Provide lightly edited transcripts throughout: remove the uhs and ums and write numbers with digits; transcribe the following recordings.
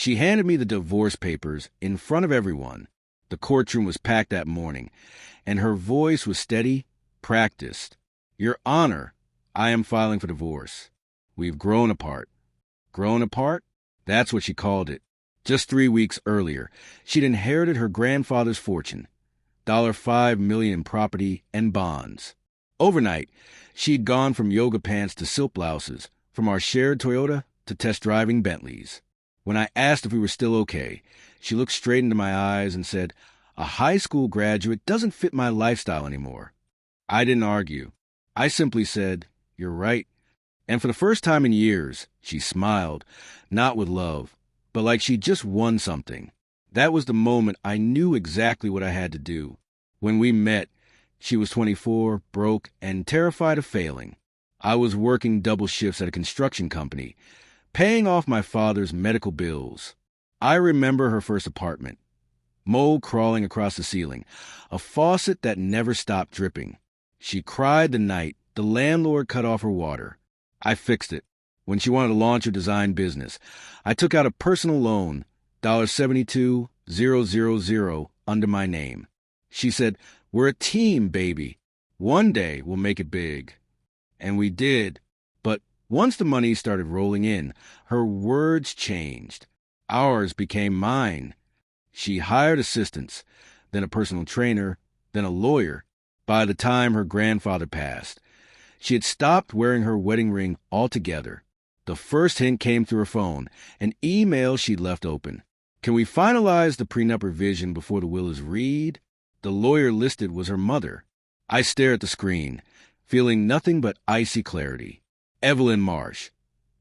She handed me the divorce papers in front of everyone. The courtroom was packed that morning, and her voice was steady, practiced. Your Honor, I am filing for divorce. We've grown apart. Grown apart? That's what she called it. Just 3 weeks earlier, she'd inherited her grandfather's fortune, $5 million in property and bonds. Overnight, she'd gone from yoga pants to silk blouses, from our shared Toyota to test-driving Bentleys. When I asked if we were still okay, she looked straight into my eyes and said, "A high school graduate doesn't fit my lifestyle anymore." I didn't argue. I simply said, "You're right." And for the first time in years, she smiled, not with love, but like she'd just won something. That was the moment I knew exactly what I had to do. When we met, she was 24, broke, and terrified of failing. I was working double shifts at a construction company, paying off my father's medical bills. I remember her first apartment. Mold crawling across the ceiling, a faucet that never stopped dripping. She cried the night the landlord cut off her water. I fixed it. When she wanted to launch her design business, I took out a personal loan, $72,000 under my name. She said, "We're a team, baby. One day we'll make it big." And we did. But once the money started rolling in, her words changed. Ours became mine. She hired assistants, then a personal trainer, then a lawyer. By the time her grandfather passed, she had stopped wearing her wedding ring altogether. The first hint came through her phone, an email she'd left open. "Can we finalize the prenup revision before the will is read?" The lawyer listed was her mother. I stared at the screen, feeling nothing but icy clarity. Evelyn Marsh,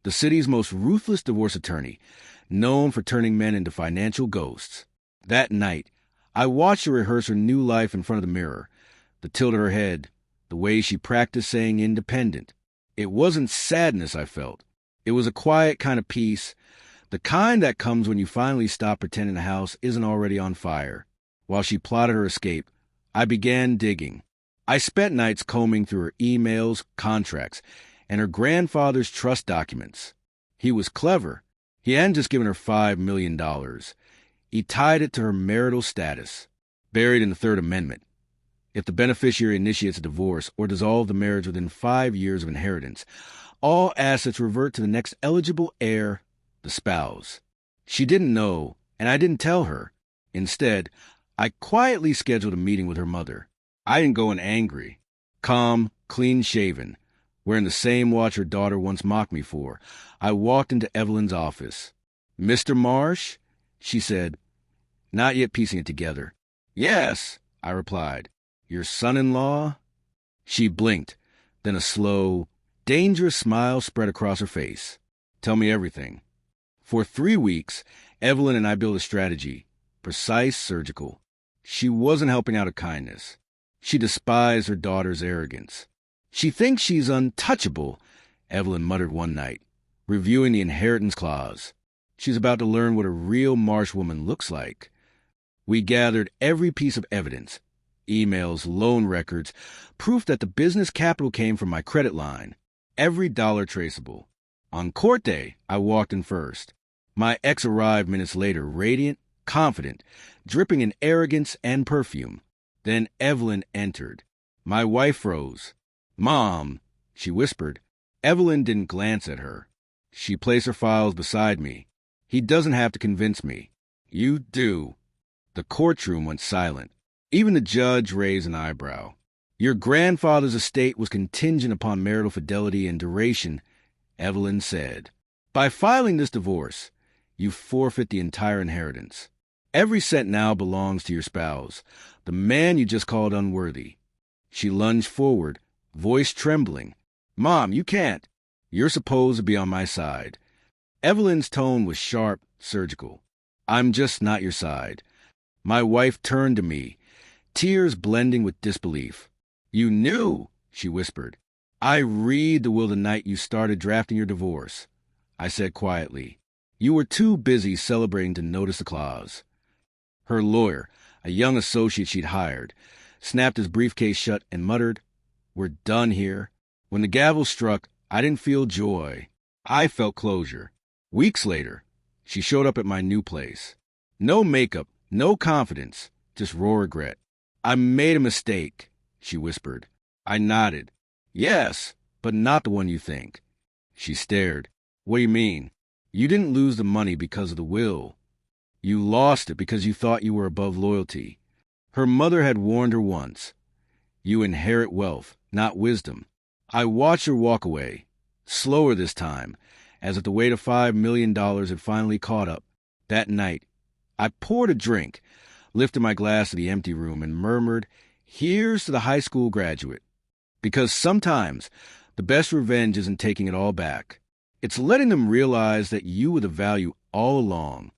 the city's most ruthless divorce attorney, known for turning men into financial ghosts. That night, I watched her rehearse her new life in front of the mirror, the tilt of her head, the way she practiced saying independent. It wasn't sadness I felt. It was a quiet kind of peace, the kind that comes when you finally stop pretending the house isn't already on fire. While she plotted her escape, I began digging. I spent nights combing through her emails, contracts, and her grandfather's trust documents. He was clever. He hadn't just given her $5 million. He tied it to her marital status, buried in the Third Amendment. If the beneficiary initiates a divorce or dissolves the marriage within 5 years of inheritance, all assets revert to the next eligible heir, the spouse. She didn't know, and I didn't tell her. Instead, I quietly scheduled a meeting with her mother. I didn't go in angry. Calm, clean-shaven, wearing the same watch her daughter once mocked me for, I walked into Evelyn's office. "Mr. Marsh?" she said, not yet piecing it together. "Yes," I replied. "Your son-in-law?" She blinked, then a slow, dangerous smile spread across her face. "Tell me everything." For 3 weeks, Evelyn and I built a strategy, precise, surgical. She wasn't helping out of kindness. She despised her daughter's arrogance. "She thinks she's untouchable," Evelyn muttered one night, reviewing the inheritance clause. "She's about to learn what a real Marsh woman looks like." We gathered every piece of evidence, emails, loan records, proof that the business capital came from my credit line, every dollar traceable. On court day, I walked in first. My ex arrived minutes later, radiant, confident, dripping in arrogance and perfume. Then Evelyn entered. My wife froze. "Mom," she whispered. Evelyn didn't glance at her. She placed her files beside me. "He doesn't have to convince me." "You do." The courtroom went silent. Even the judge raised an eyebrow. "Your grandfather's estate was contingent upon marital fidelity and duration," Evelyn said. "By filing this divorce, you forfeit the entire inheritance. Every cent now belongs to your spouse, the man you just called unworthy." She lunged forward, voice trembling. "Mom, you can't. You're supposed to be on my side." Evelyn's tone was sharp, surgical. "I'm just not your side." My wife turned to me, tears blending with disbelief. "You knew," she whispered. "I read the will the night you started drafting your divorce," I said quietly. "You were too busy celebrating to notice the clause." Her lawyer, a young associate she'd hired, snapped his briefcase shut and muttered, "We're done here." When the gavel struck, I didn't feel joy. I felt closure. Weeks later, She showed up at my new place. No makeup, no confidence, just raw regret. I made a mistake, she whispered. I nodded. Yes, but not the one you think. She stared. What do you mean? You didn't lose the money because of the will. You lost it because you thought you were above loyalty. Her mother had warned her once. You inherit wealth, not wisdom. I watched her walk away, slower this time, as if the weight of $5 million had finally caught up. That night, I poured a drink, lifted my glass to the empty room, and murmured, "Here's to the high school graduate." Because sometimes the best revenge isn't taking it all back. It's letting them realize that you were the value all along.